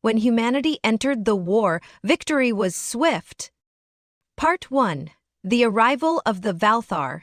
When humanity entered the war, victory was swift. Part 1. The Arrival of the Valthar.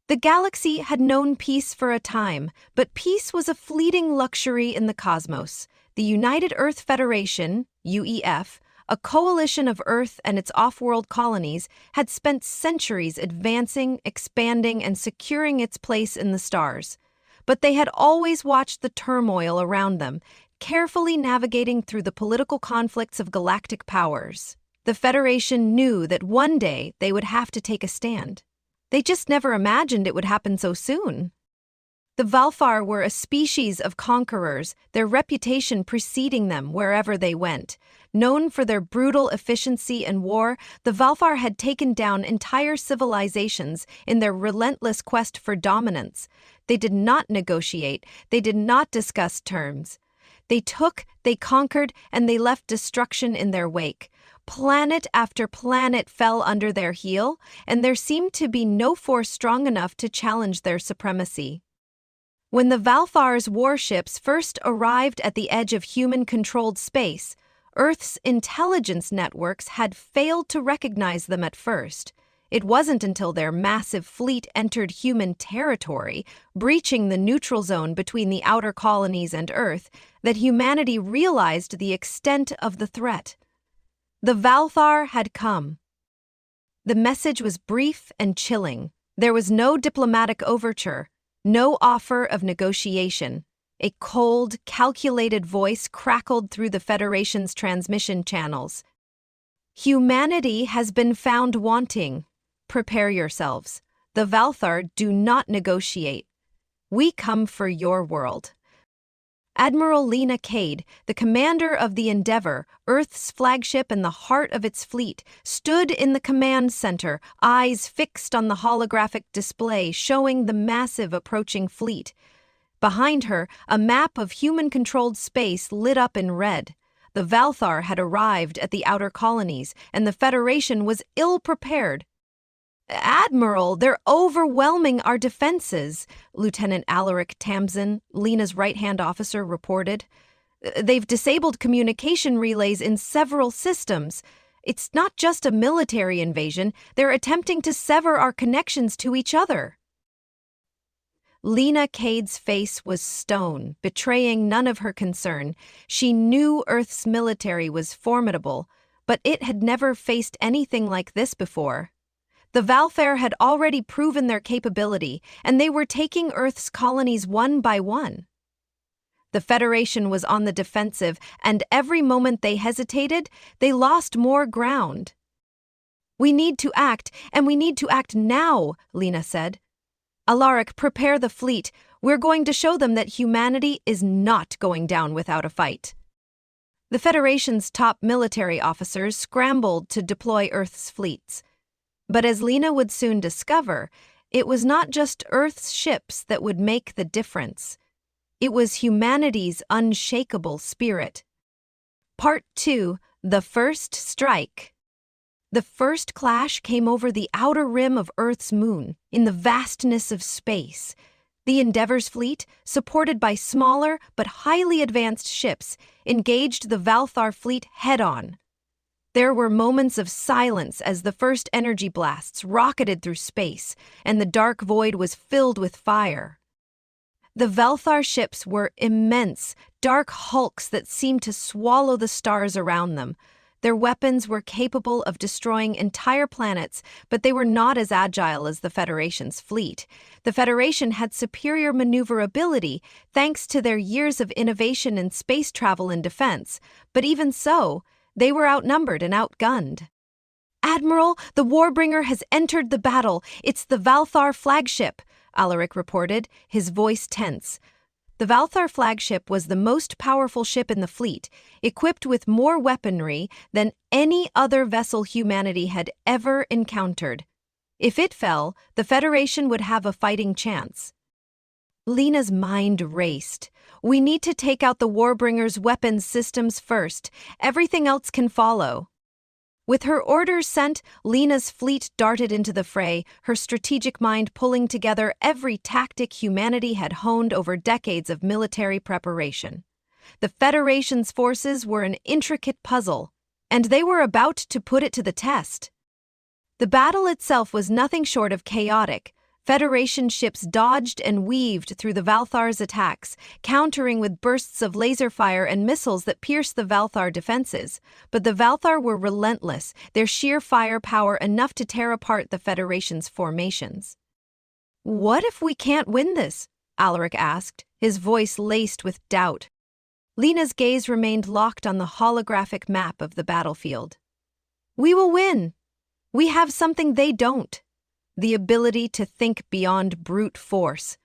The galaxy had known peace for a time, but peace was a fleeting luxury in the cosmos. The United Earth Federation, UEF, a coalition of Earth and its off-world colonies, had spent centuries advancing, expanding, and securing its place in the stars. But they had always watched the turmoil around them, carefully navigating through the political conflicts of galactic powers. The Federation knew that one day they would have to take a stand. They just never imagined it would happen so soon. The Valthar were a species of conquerors, their reputation preceding them wherever they went. Known for their brutal efficiency in war, the Valthar had taken down entire civilizations in their relentless quest for dominance. They did not negotiate, they did not discuss terms. They took, they conquered, and they left destruction in their wake. Planet after planet fell under their heel, and there seemed to be no force strong enough to challenge their supremacy. When the Valthar's warships first arrived at the edge of human-controlled space, Earth's intelligence networks had failed to recognize them at first. It wasn't until their massive fleet entered human territory, breaching the neutral zone between the outer colonies and Earth, that humanity realized the extent of the threat. The Valthar had come. The message was brief and chilling. There was no diplomatic overture, no offer of negotiation. A cold, calculated voice crackled through the Federation's transmission channels. Humanity has been found wanting. Prepare yourselves. The Valthar do not negotiate. We come for your world. Admiral Lena Kade, the commander of the Endeavour, Earth's flagship and the heart of its fleet, stood in the command center, eyes fixed on the holographic display showing the massive approaching fleet. Behind her, a map of human-controlled space lit up in red. The Valthar had arrived at the outer colonies, and the Federation was ill-prepared. "Admiral, they're overwhelming our defenses," Lieutenant Alaric Tamsin, Lena's right-hand officer, reported. "They've disabled communication relays in several systems. It's not just a military invasion, they're attempting to sever our connections to each other." Lena Kade's face was stone, betraying none of her concern. She knew Earth's military was formidable, but it had never faced anything like this before. The Valthar had already proven their capability, and they were taking Earth's colonies one by one. The Federation was on the defensive, and every moment they hesitated, they lost more ground. "We need to act, and we need to act now," Lena said. "Alaric, prepare the fleet. We're going to show them that humanity is not going down without a fight." The Federation's top military officers scrambled to deploy Earth's fleets. But as Lena would soon discover, it was not just Earth's ships that would make the difference. It was humanity's unshakable spirit. Part 2. The First Strike. The first clash came over the outer rim of Earth's moon, in the vastness of space. The Endeavour's fleet, supported by smaller but highly advanced ships, engaged the Valthar fleet head-on. There were moments of silence as the first energy blasts rocketed through space, and the dark void was filled with fire. The Valthar ships were immense, dark hulks that seemed to swallow the stars around them. Their weapons were capable of destroying entire planets, but they were not as agile as the Federation's fleet. The Federation had superior maneuverability thanks to their years of innovation in space travel and defense, but even so, they were outnumbered and outgunned. "Admiral, the Warbringer has entered the battle. It's the Valthar flagship," Alaric reported, his voice tense. The Valthar flagship was the most powerful ship in the fleet, equipped with more weaponry than any other vessel humanity had ever encountered. If it fell, the Federation would have a fighting chance. Lena's mind raced. "We need to take out the Warbringer's weapons systems first. Everything else can follow." With her orders sent, Lena's fleet darted into the fray, her strategic mind pulling together every tactic humanity had honed over decades of military preparation. The Federation's forces were an intricate puzzle, and they were about to put it to the test. The battle itself was nothing short of chaotic. Federation ships dodged and weaved through the Valthar's attacks, countering with bursts of laser fire and missiles that pierced the Valthar defenses. But the Valthar were relentless, their sheer firepower enough to tear apart the Federation's formations. "What if we can't win this?" Alaric asked, his voice laced with doubt. Lena's gaze remained locked on the holographic map of the battlefield. "We will win. We have something they don't. The ability to think beyond brute force.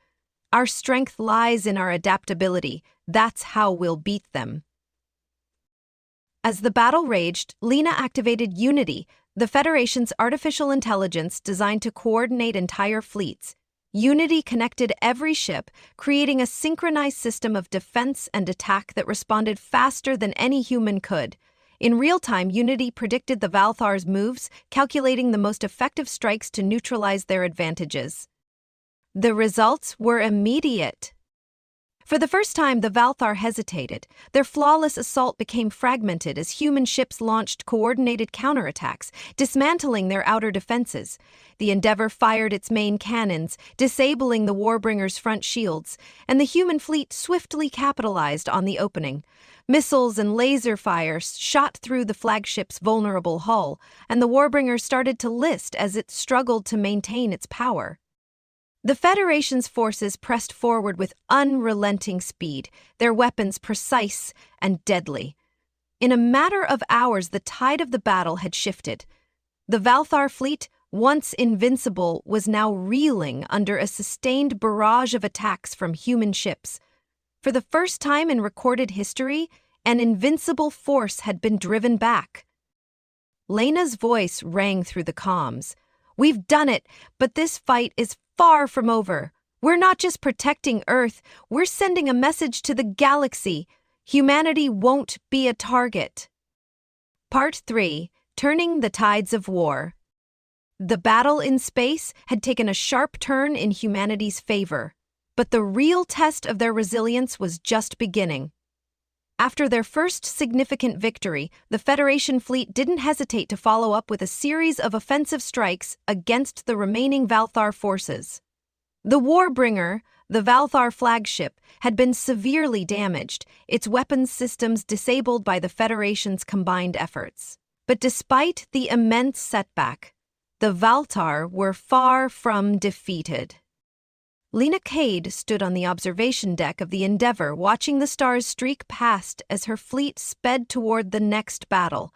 Our strength lies in our adaptability. That's how we'll beat them." As the battle raged, Lena activated Unity, the Federation's artificial intelligence designed to coordinate entire fleets. Unity connected every ship, creating a synchronized system of defense and attack that responded faster than any human could. In real time, Unity predicted the Valthar's moves, calculating the most effective strikes to neutralize their advantages. The results were immediate. For the first time, the Valthar hesitated. Their flawless assault became fragmented as human ships launched coordinated counterattacks, dismantling their outer defenses. The Endeavour fired its main cannons, disabling the Warbringer's front shields, and the human fleet swiftly capitalized on the opening. Missiles and laser fire shot through the flagship's vulnerable hull, and the Warbringer started to list as it struggled to maintain its power. The Federation's forces pressed forward with unrelenting speed, their weapons precise and deadly. In a matter of hours, the tide of the battle had shifted. The Valthar fleet, once invincible, was now reeling under a sustained barrage of attacks from human ships. For the first time in recorded history, an invincible force had been driven back. Lena's voice rang through the comms. "We've done it, but this fight is far from over. We're not just protecting Earth, we're sending a message to the galaxy. Humanity won't be a target." Part 3. Turning the Tides of War. The battle in space had taken a sharp turn in humanity's favor, but the real test of their resilience was just beginning. After their first significant victory, the Federation fleet didn't hesitate to follow up with a series of offensive strikes against the remaining Valthar forces. The Warbringer, the Valthar flagship, had been severely damaged, its weapons systems disabled by the Federation's combined efforts. But despite the immense setback, the Valthar were far from defeated. Lena Kade stood on the observation deck of the Endeavour, watching the stars streak past as her fleet sped toward the next battle.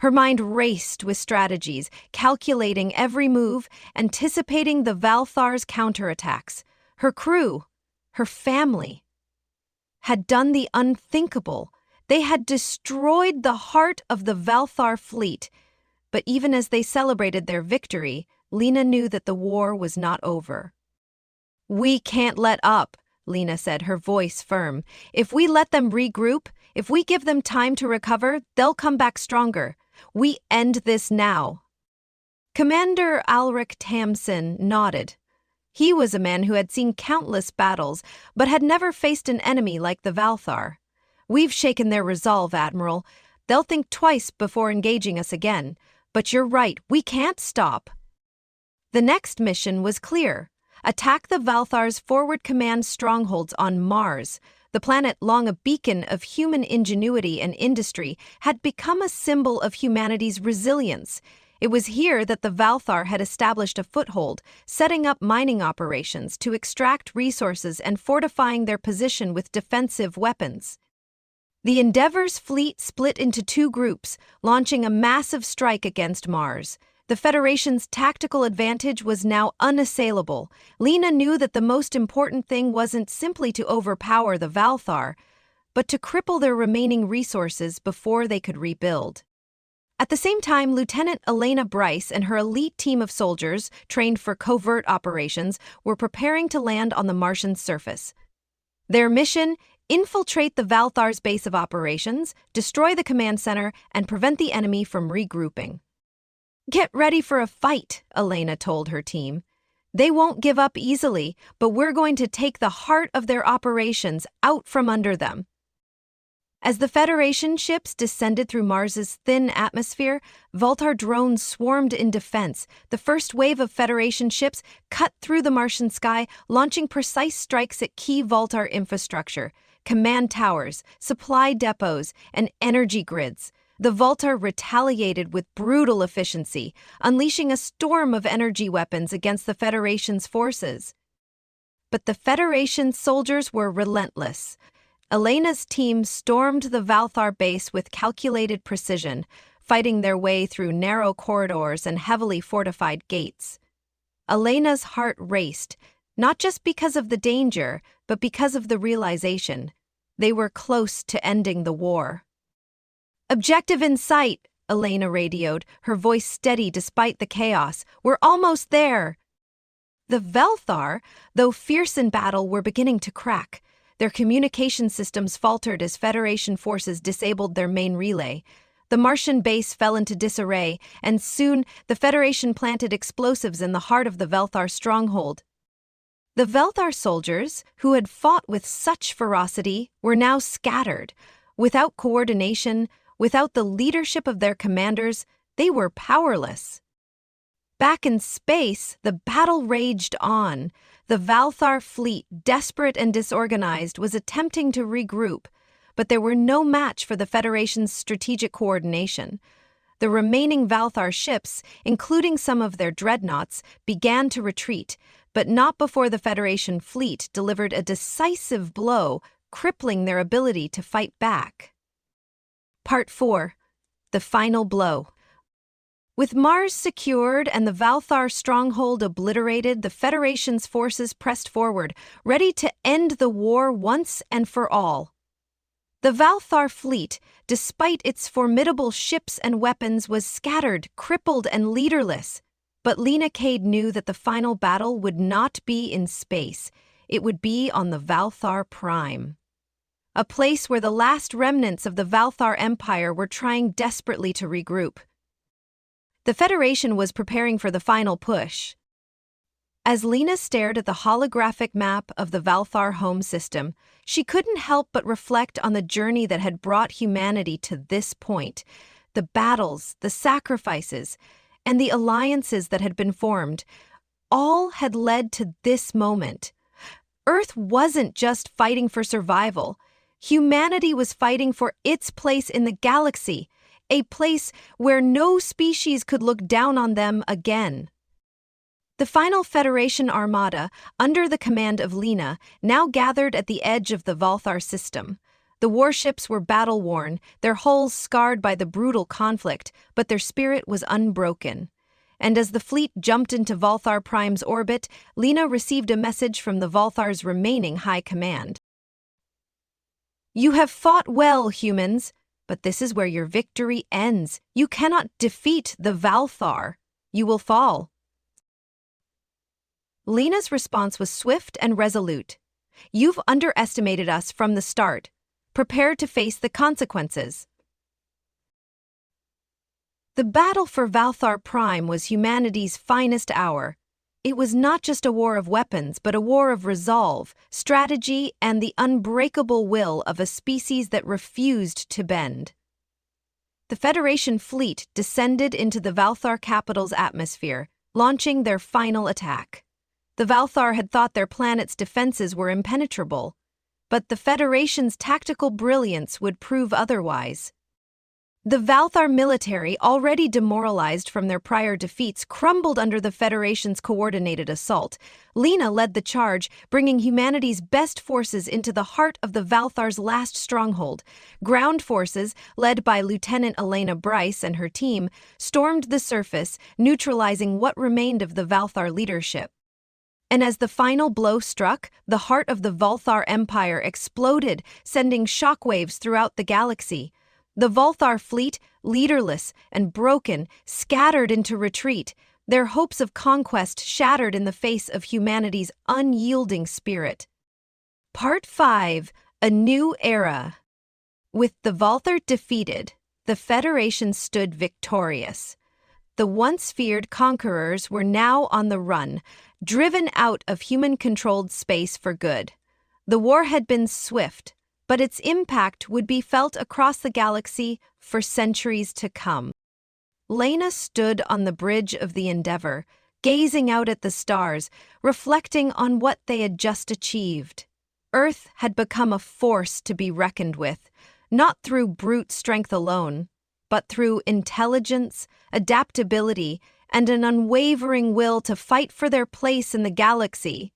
Her mind raced with strategies, calculating every move, anticipating the Valthar's counterattacks. Her crew, her family, had done the unthinkable. They had destroyed the heart of the Valthar fleet. But even as they celebrated their victory, Lena knew that the war was not over. "We can't let up," Lena said, her voice firm. "If we let them regroup, if we give them time to recover, they'll come back stronger. We end this now." Commander Alaric Tamsin nodded. He was a man who had seen countless battles, but had never faced an enemy like the Valthar. "We've shaken their resolve, Admiral. They'll think twice before engaging us again. But you're right, we can't stop." The next mission was clear. Attack the Valthar's forward command strongholds on Mars. The planet, long a beacon of human ingenuity and industry, had become a symbol of humanity's resilience. It was here that the Valthar had established a foothold, setting up mining operations to extract resources and fortifying their position with defensive weapons. The Endeavour's fleet split into two groups, launching a massive strike against Mars. The Federation's tactical advantage was now unassailable. Lena knew that the most important thing wasn't simply to overpower the Valthar, but to cripple their remaining resources before they could rebuild. At the same time, Lieutenant Elena Bryce and her elite team of soldiers, trained for covert operations, were preparing to land on the Martian surface. Their mission: infiltrate the Valthar's base of operations, destroy the command center, and prevent the enemy from regrouping. "Get ready for a fight," Elena told her team. "They won't give up easily, but we're going to take the heart of their operations out from under them." As the Federation ships descended through Mars's thin atmosphere, Valthar drones swarmed in defense. The first wave of Federation ships cut through the Martian sky, launching precise strikes at key Valthar infrastructure, command towers, supply depots, and energy grids. The Valthar retaliated with brutal efficiency, unleashing a storm of energy weapons against the Federation's forces. But the Federation soldiers were relentless. Elena's team stormed the Valthar base with calculated precision, fighting their way through narrow corridors and heavily fortified gates. Elena's heart raced, not just because of the danger, but because of the realization they were close to ending the war. "Objective in sight," Elena radioed, her voice steady despite the chaos. "We're almost there." The Valthar, though fierce in battle, were beginning to crack. Their communication systems faltered as Federation forces disabled their main relay. The Martian base fell into disarray, and soon the Federation planted explosives in the heart of the Valthar stronghold. The Valthar soldiers, who had fought with such ferocity, were now scattered. Without coordination, without the leadership of their commanders, they were powerless. Back in space, the battle raged on. The Valthar fleet, desperate and disorganized, was attempting to regroup, but they were no match for the Federation's strategic coordination. The remaining Valthar ships, including some of their dreadnoughts, began to retreat, but not before the Federation fleet delivered a decisive blow, crippling their ability to fight back. Part 4. The Final Blow. With Mars secured and the Valthar stronghold obliterated, the Federation's forces pressed forward, ready to end the war once and for all. The Valthar fleet, despite its formidable ships and weapons, was scattered, crippled, and leaderless. But Lena Kade knew that the final battle would not be in space. It would be on the Valthar Prime, a place where the last remnants of the Valthar Empire were trying desperately to regroup. The Federation was preparing for the final push. As Lena stared at the holographic map of the Valthar home system, she couldn't help but reflect on the journey that had brought humanity to this point, the battles, the sacrifices, and the alliances that had been formed. All had led to this moment. Earth wasn't just fighting for survival. Humanity was fighting for its place in the galaxy, a place where no species could look down on them again. The final Federation armada, under the command of Lena, now gathered at the edge of the Valthar system. The warships were battle-worn, their hulls scarred by the brutal conflict, but their spirit was unbroken. And as the fleet jumped into Valthar Prime's orbit, Lena received a message from the Valthar's remaining high command. "You have fought well, humans, but this is where your victory ends. You cannot defeat the Valthar. You will fall." Lena's response was swift and resolute. "You've underestimated us from the start. Prepare to face the consequences." The battle for Valthar Prime was humanity's finest hour. It was not just a war of weapons, but a war of resolve, strategy, and the unbreakable will of a species that refused to bend. The Federation fleet descended into the Valthar capital's atmosphere, launching their final attack. The Valthar had thought their planet's defenses were impenetrable, but the Federation's tactical brilliance would prove otherwise. The Valthar military, already demoralized from their prior defeats, crumbled under the Federation's coordinated assault. Lena led the charge, bringing humanity's best forces into the heart of the Valthar's last stronghold. Ground forces, led by Lieutenant Elena Bryce and her team, stormed the surface, neutralizing what remained of the Valthar leadership. And as the final blow struck, the heart of the Valthar Empire exploded, sending shockwaves throughout the galaxy. The Valthar fleet, leaderless and broken, scattered into retreat, their hopes of conquest shattered in the face of humanity's unyielding spirit. Part 5. A New Era. With the Valthar defeated, the Federation stood victorious. The once feared conquerors were now on the run, driven out of human-controlled space for good. The war had been swift, but its impact would be felt across the galaxy for centuries to come. Lena stood on the bridge of the Endeavor, gazing out at the stars, reflecting on what they had just achieved. Earth had become a force to be reckoned with, not through brute strength alone, but through intelligence, adaptability, and an unwavering will to fight for their place in the galaxy.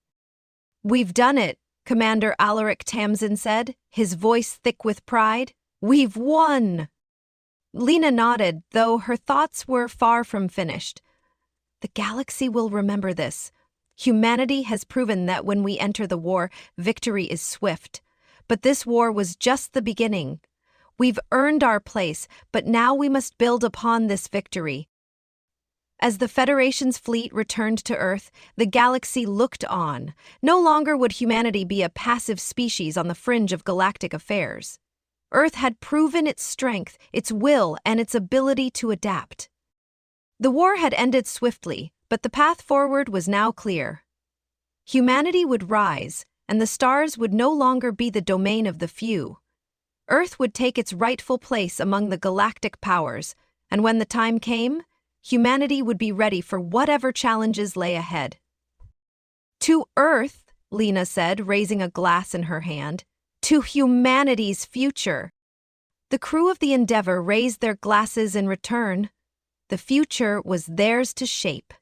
"We've done it," Commander Alaric Tamsin said, his voice thick with pride. "We've won!" Lena nodded, though her thoughts were far from finished. The galaxy will remember this. Humanity has proven that when we enter the war, victory is swift. But this war was just the beginning. We've earned our place, but now we must build upon this victory. As the Federation's fleet returned to Earth, the galaxy looked on. No longer would humanity be a passive species on the fringe of galactic affairs. Earth had proven its strength, its will, and its ability to adapt. The war had ended swiftly, but the path forward was now clear. Humanity would rise, and the stars would no longer be the domain of the few. Earth would take its rightful place among the galactic powers, and when the time came, humanity would be ready for whatever challenges lay ahead. "To Earth," Lena said, raising a glass in her hand, "to humanity's future." The crew of the Endeavor raised their glasses in return. The future was theirs to shape.